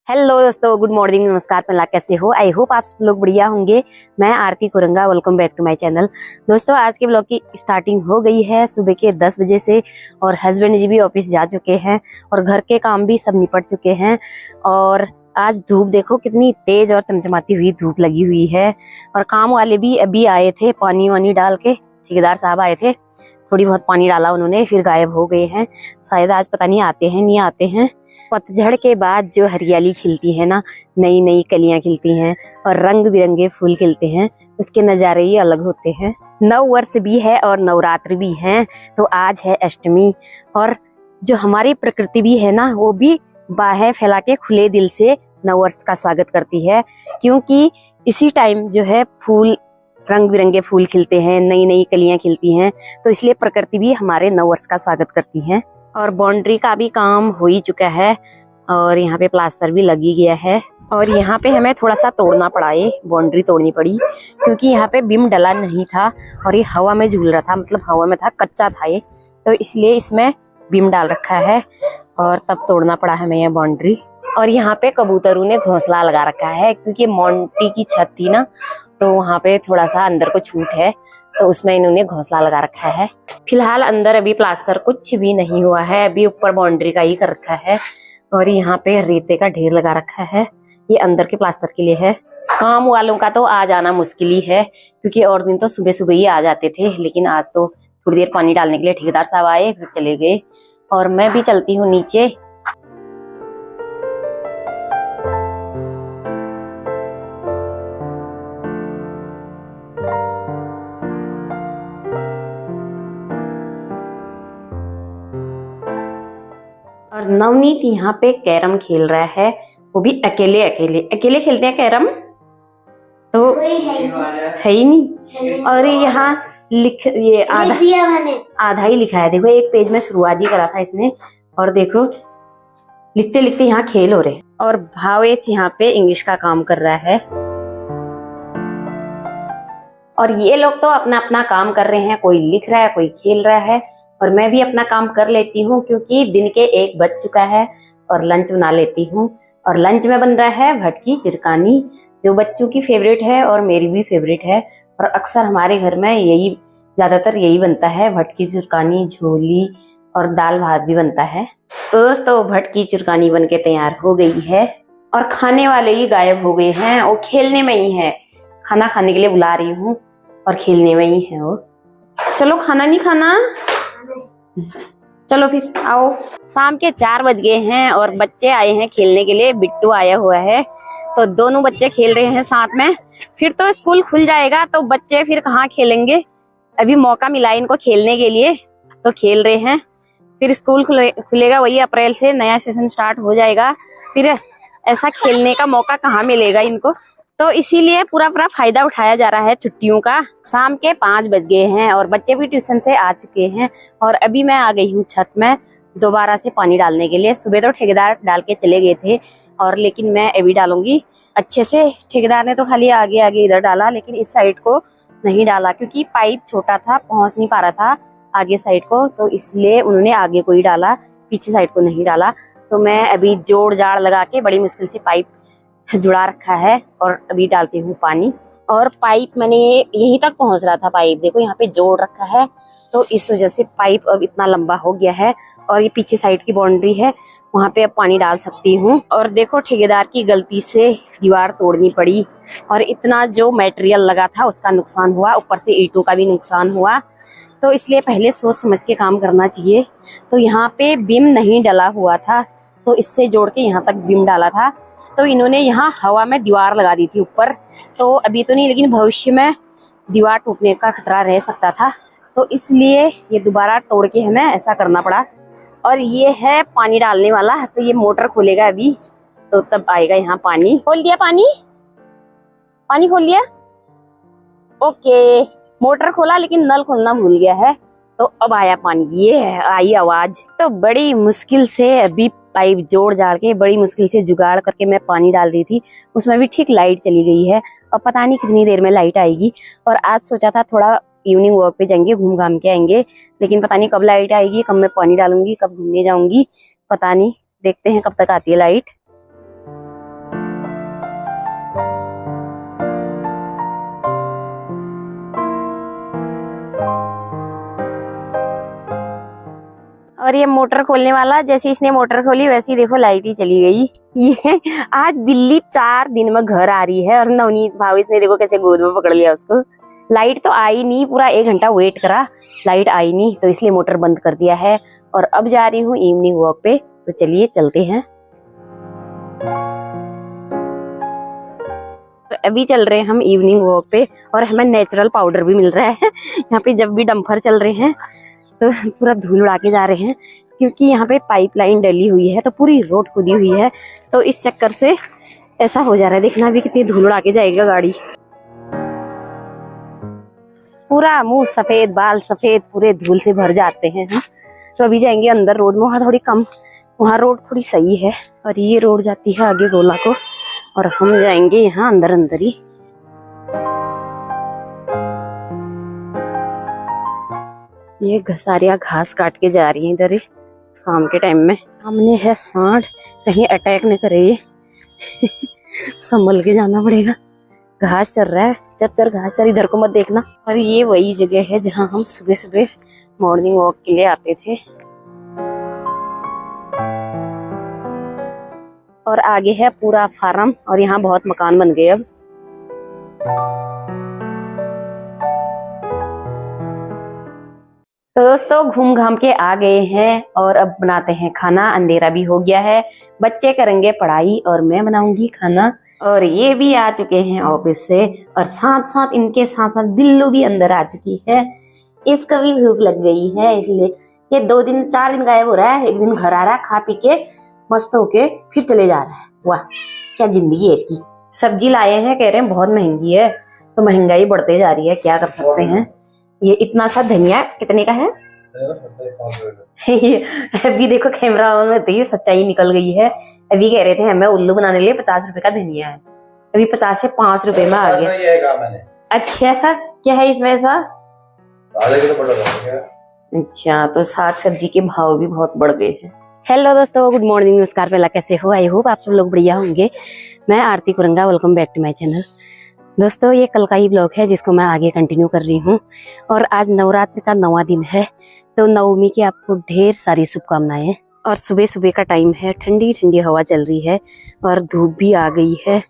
Hello दोस्तों, good morning, नमस्कार, पहला कैसे हो। आई होप आप सब लोग बढ़िया होंगे। मैं Aarti Kuranga, welcome back to my channel. दोस्तों, आज के ब्लॉग की स्टार्टिंग हो गई है सुबह के 10 बजे से और हस्बैंड जी भी ऑफिस जा चुके हैं और घर के काम भी सब निपट चुके हैं। और आज धूप देखो कितनी तेज और चमचमाती हुई धूप लगी हुई है। और काम वाले भी अभी आए थे, पानी वानी डाल के ठेकेदार साहब आए थे, थोड़ी बहुत पानी डाला उन्होंने, फिर गायब हो गए हैं। शायद आज पता नहीं आते हैं नहीं आते हैं। पतझड़ के बाद जो हरियाली खिलती है ना, नई नई कलियां खिलती हैं और रंग बिरंगे फूल खिलते हैं, उसके नज़ारे ही अलग होते हैं। नव वर्ष भी है और नवरात्र भी है, तो आज है अष्टमी। और जो हमारी प्रकृति भी है ना, वो भी बाहें फैला के खुले दिल से नव वर्ष का स्वागत करती है, क्योंकि इसी टाइम जो है फूल, रंग बिरंगे फूल खिलते हैं, नई नई कलियां खिलती हैं, तो इसलिए प्रकृति भी हमारे नव वर्ष का स्वागत करती है। और बाउंड्री का भी काम हो ही चुका है और यहाँ पे प्लास्टर भी लगी गया है। और यहाँ पे हमें थोड़ा सा तोड़ना पड़ा, ये बाउंड्री तोड़नी पड़ी, क्योंकि यहाँ पे बीम डला नहीं था और ये हवा में झूल रहा था, मतलब हवा में था, कच्चा था ये, तो इसलिए इसमें बीम डाल रखा है और तब तोड़ना पड़ा हमें यह बाउंड्री। और यहाँ पे कबूतरों ने घोंसला लगा रखा है, क्योंकि मोंटी की छत थी ना, तो वहाँ पे थोड़ा सा अंदर को छूट है, तो उसमें इन्होंने घोंसला लगा रखा है। फिलहाल अंदर अभी प्लास्टर कुछ भी नहीं हुआ है, अभी ऊपर बाउंड्री का ही कर रखा है। और यहाँ पे रेते का ढेर लगा रखा है, ये अंदर के प्लास्टर के लिए है। काम वालों का तो आ जाना मुश्किल ही है, क्योंकि और दिन तो सुबह सुबह ही आ जाते थे, लेकिन आज तो थोड़ी देर पानी डालने के लिए ठेकेदार साहब आए, फिर चले गए। और मैं भी चलती हूँ नीचे। और नवनीत यहाँ पे कैरम खेल रहा है, वो भी अकेले अकेले खेलते हैं कैरम, तो है ही नहीं। और यहाँ ये आधा ही लिखा है, देखो एक पेज में शुरुआत ही करा था इसने, और देखो लिखते लिखते यहाँ खेल हो रहे हैं। और भावेश यहाँ पे इंग्लिश का काम कर रहा है। और ये लोग तो अपना अपना काम कर रहे हैं, कोई लिख रहा है, कोई खेल रहा है, और मैं भी अपना काम कर लेती हूँ, क्योंकि दिन के 1 बज चुका है और लंच बना लेती हूँ। और लंच में बन रहा है भटकी चिरकानी, जो बच्चों की फेवरेट है और मेरी भी फेवरेट है। और अक्सर हमारे घर में ज्यादातर यही बनता है, भटकी चिरकानी, झोली, और दाल भात भी बनता है। तो दोस्तों, भटकी चिरकानी बन के तैयार हो गई है और खाने वाले ही गायब हो गए हैं, वो खेलने में ही है। खाना खाने के लिए बुला रही हूँ और खेलने में ही है वो। चलो, खाना नहीं खाना, चलो फिर आओ। शाम के 4 बज गए हैं और बच्चे आए हैं खेलने के लिए। बिट्टू आया हुआ है, तो दोनों बच्चे खेल रहे हैं साथ में। फिर तो स्कूल खुल जाएगा, तो बच्चे फिर कहाँ खेलेंगे। अभी मौका मिला इनको खेलने के लिए, तो खेल रहे हैं। फिर स्कूल खुलेगा, वही अप्रैल से नया सेशन स्टार्ट हो जाएगा, फिर ऐसा खेलने का मौका कहाँ मिलेगा इनको। तो इसीलिए पूरा फायदा उठाया जा रहा है छुट्टियों का। शाम के 5 बज गए हैं और बच्चे भी ट्यूशन से आ चुके हैं। और अभी मैं आ गई हूँ छत में दोबारा से पानी डालने के लिए। सुबह तो ठेकेदार डाल के चले गए थे, और लेकिन मैं अभी डालूंगी अच्छे से। ठेकेदार ने तो खाली आगे आगे इधर डाला, लेकिन इस साइड को नहीं डाला, क्योंकि पाइप छोटा था, पहुंच नहीं पा रहा था आगे साइड को, तो इसलिए उन्होंने आगे को ही डाला, पीछे साइड को नहीं डाला। तो मैं अभी जोड़ जाड़ लगा के बड़ी मुश्किल से पाइप जुड़ा रखा है और अभी डालती हूँ पानी। और पाइप मैंने यहीं तक पहुंच रहा था, पाइप देखो यहाँ पे जोड़ रखा है, तो इस वजह से पाइप अब इतना लंबा हो गया है। और ये पीछे साइड की बाउंड्री है, वहां पे अब पानी डाल सकती हूँ। और देखो, ठेकेदार की गलती से दीवार तोड़नी पड़ी और इतना जो मटेरियल लगा था उसका नुकसान हुआ, ऊपर से ईंटों का भी नुकसान हुआ। तो इसलिए पहले सोच समझ के काम करना चाहिए। तो यहाँ पे बीम नहीं डला हुआ था, तो इससे जोड़ के यहाँ तक बीम डाला था। तो इन्होंने यहाँ हवा में दीवार लगा दी थी ऊपर, तो अभी तो नहीं, लेकिन भविष्य में दीवार टूटने का खतरा रह सकता था, तो इसलिए ये दोबारा तोड़ के हमें ऐसा करना पड़ा। और ये है पानी डालने वाला, तो ये मोटर खोलेगा अभी, तो तब आएगा यहाँ पानी। खोल दिया पानी खोल दिया, ओके। मोटर खोला लेकिन नल खोलना भूल गया है, तो अब आया पानी, ये है आई आवाज। तो बड़ी मुश्किल से अभी पाइप जोड़ जाड़ के बड़ी मुश्किल से जुगाड़ करके मैं पानी डाल रही थी, उसमें भी ठीक लाइट चली गई है और पता नहीं कितनी देर में लाइट आएगी। और आज सोचा था थोड़ा इवनिंग वॉक पे जाएंगे, घूम घाम के आएंगे, लेकिन पता नहीं कब लाइट आएगी, कब मैं पानी डालूंगी, कब घूमने जाऊंगी, पता नहीं, देखते हैं कब तक आती है लाइट। और ये मोटर खोलने वाला, जैसे इसने मोटर खोली वैसे ही देखो लाइट ही चली गई। ये आज बिल्ली 4 दिन में घर आ रही है और नवनीत भावेश ने देखो कैसे गोद में पकड़ लिया उसको। लाइट तो आई नहीं, पूरा 1 घंटा वेट करा, लाइट आई नहीं तो इसलिए मोटर बंद कर दिया है। और अब जा रही हूँ इवनिंग वॉक पे, तो चलिए चलते हैं। तो अभी चल रहे हैं हम इवनिंग वॉक पे और हमें नेचुरल पाउडर भी मिल रहा है। यहाँ पे जब भी डंपर चल रहे हैं तो पूरा धूल उड़ा के जा रहे हैं, क्योंकि यहाँ पे पाइपलाइन डली हुई है तो पूरी रोड खुदी हुई है, तो इस चक्कर से ऐसा हो जा रहा है। देखना भी कितनी धूल उड़ा के जाएगा गाड़ी। पूरा मुंह सफेद, बाल सफेद, पूरे धूल से भर जाते हैं हम। तो अभी जाएंगे अंदर रोड में, वहाँ थोड़ी कम, वहाँ रोड थोड़ी सही है और ये रोड जाती है आगे गोला को, और हम जाएंगे यहाँ अंदर अंदर ही। ये घसारिया घास काट के जा रही है इधर ही शाम के टाइम में। सामने है सांड, कहीं अटैक न करे ये। संभल के जाना पड़ेगा। घास चल रहा है, चर चर घास चर, इधर को मत देखना। और ये वही जगह है जहाँ हम सुबह सुबह मॉर्निंग वॉक के लिए आते थे। और आगे है पूरा फार्म और यहाँ बहुत मकान बन गए अब। तो दोस्तों घूम घाम के आ गए हैं और अब बनाते हैं खाना। अंधेरा भी हो गया है, बच्चे करेंगे पढ़ाई और मैं बनाऊंगी खाना। और ये भी आ चुके हैं ऑफिस से, और साथ साथ इनके साथ साथ बिल्लू भी अंदर आ चुकी है। इसको भी भूख लग गई है, इसलिए ये 4 दिन गायब हो रहा है। एक दिन घर आ रहा है, खा पी के मस्त होके फिर चले जा रहा है। वाह क्या जिंदगी है इसकी। सब्जी लाए हैं, कह रहे हैं बहुत महंगी है, तो महंगाई बढ़ते जा रही है, क्या कर सकते हैं। ये इतना सा धनिया कितने का है? अभी देखो कैमरा ऑन में ये सच्चाई निकल गई है। अभी कह रहे थे हमें उल्लू बनाने के लिए 50 रुपए का धनिया है, अभी 50 से 5 रुपए में आ गया। अच्छा क्या है इसमें ऐसा? अच्छा तो साग सब्जी के भाव भी बहुत बढ़ गए हैं। हेलो दोस्तों, गुड मॉर्निंग, नमस्कार, पहला कैसे हो? आई होप आप सब लोग बढ़िया होंगे। मैं Aarti Kuranga, welcome back to my channel. दोस्तों ये कल का ही ब्लॉग है जिसको मैं आगे कंटिन्यू कर रही हूँ। और आज नवरात्र का 9वां दिन है, तो नवमी की आपको ढेर सारी शुभकामनाएं। और सुबह सुबह का टाइम है, ठंडी ठंडी हवा चल रही है और धूप भी आ गई है।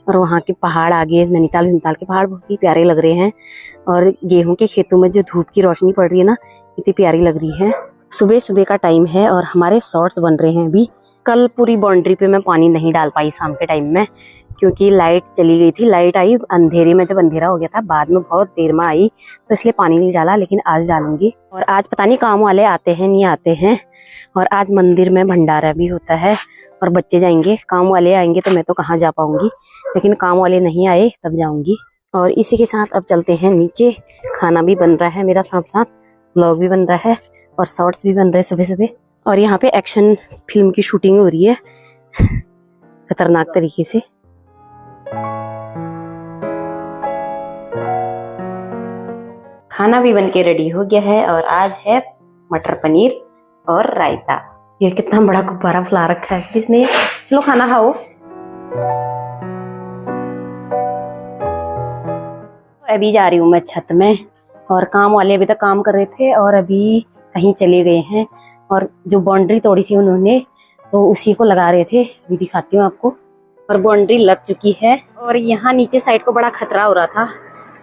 और वहाँ के पहाड़ आगे नैनीताल के पहाड़ बहुत ही प्यारे लग रहे हैं। और गेहूं के खेतों में जो धूप की रोशनी पड़ रही है ना, इतनी प्यारी लग रही है। सुबह सुबह का टाइम है और हमारे शॉर्ट्स बन रहे हैं अभी। कल पूरी बाउंड्री पे मैं पानी नहीं डाल पाई शाम के टाइम में, क्योंकि लाइट चली गई थी। लाइट आई अंधेरे में, जब अंधेरा हो गया था, बाद में बहुत देर में आई, तो इसलिए पानी नहीं डाला, लेकिन आज डालूंगी। और आज पता नहीं काम वाले आते हैं नहीं आते हैं। और आज मंदिर में भंडारा भी होता है और बच्चे जाएंगे। काम वाले आएंगे तो मैं तो कहाँ जा पाऊंगी, लेकिन काम वाले नहीं आए तब जाऊंगी। और इसी के साथ अब चलते हैं नीचे। खाना भी बन रहा है मेरा, साथ साथ व्लॉग भी बन रहा है और शॉर्ट्स भी बन रहे हैं सुबह सुबह। और यहाँ पे एक्शन फिल्म की शूटिंग हो रही है खतरनाक तरीके से। खाना भी बन के रेडी हो गया है और आज है मटर पनीर और रायता। ये कितना बड़ा गुब्बारा फुला रखा है किसने। चलो खाना खाओ। अभी जा रही हूँ मैं छत में, और काम वाले अभी तक काम कर रहे थे और अभी कहीं चले गए हैं। और जो बाउंड्री तोड़ी थी उन्होंने, तो उसी को लगा रहे थे। अभी दिखाती हूँ आपको। और बाउंड्री लग चुकी है और यहाँ नीचे साइड को बड़ा खतरा हो रहा था,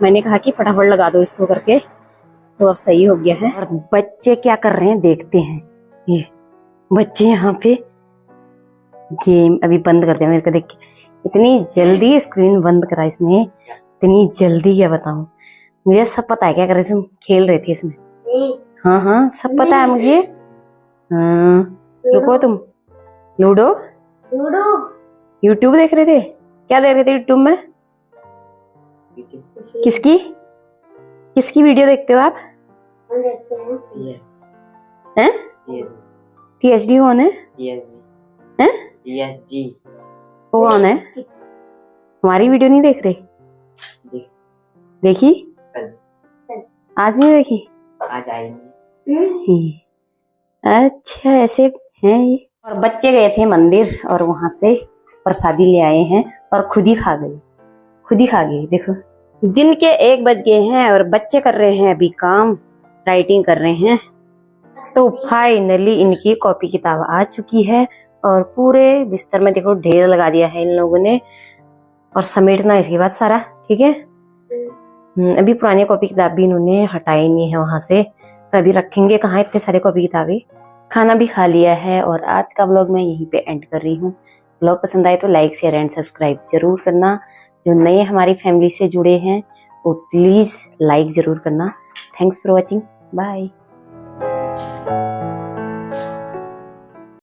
मैंने कहा कि फटाफट लगा दो इसको करके, तो अब सही हो गया है। और बच्चे क्या कर रहे हैं देखते हैं। ये बच्चे यहाँ पे गेम अभी बंद कर दिया मेरे को देख के। इतनी जल्दी स्क्रीन बंद करा इसने, इतनी जल्दी, क्या बताऊं। मुझे सब पता है क्या कर रहे थे, खेल रहे थे इसमें। हाँ हाँ सब पता है मुझे। हाँ रुको तुम। लूडो यूट्यूब देख रहे थे? क्या देख रहे थे यूट्यूब में? किसकी वीडियो देखते हो आप? हैं? PhD कौन है? हैं? वो कौन है? हमारी वीडियो नहीं देख रहे? देखी? आज नहीं देखी? आज आएंगे। अच्छा ऐसे हैं ये। और बच्चे गए थे मंदिर और वहां से प्रसादी ले आए हैं और खुद ही खा गए। देखो दिन के 1 बज गए हैं और बच्चे कर रहे हैं अभी काम, राइटिंग कर रहे हैं। तो फाइनली इनकी कॉपी किताब आ चुकी है और पूरे बिस्तर में देखो ढेर लगा दिया है इन लोगों ने, और समेटना इसके बाद सारा, ठीक है। अभी पुरानी कॉपी किताब भी इन्होंने हटाई नहीं है वहां से, तो अभी रखेंगे कहाँ इतने सारे कॉपी किताबें। खाना भी खा लिया है और आज का व्लॉग मैं यहीं पे एंड कर रही हूँ। व्लॉग पसंद आए तो लाइक शेयर एंड सब्सक्राइब जरूर करना। जो नए हमारी फैमिली से जुड़े हैं वो प्लीज लाइक जरूर करना। Thanks for watching, bye.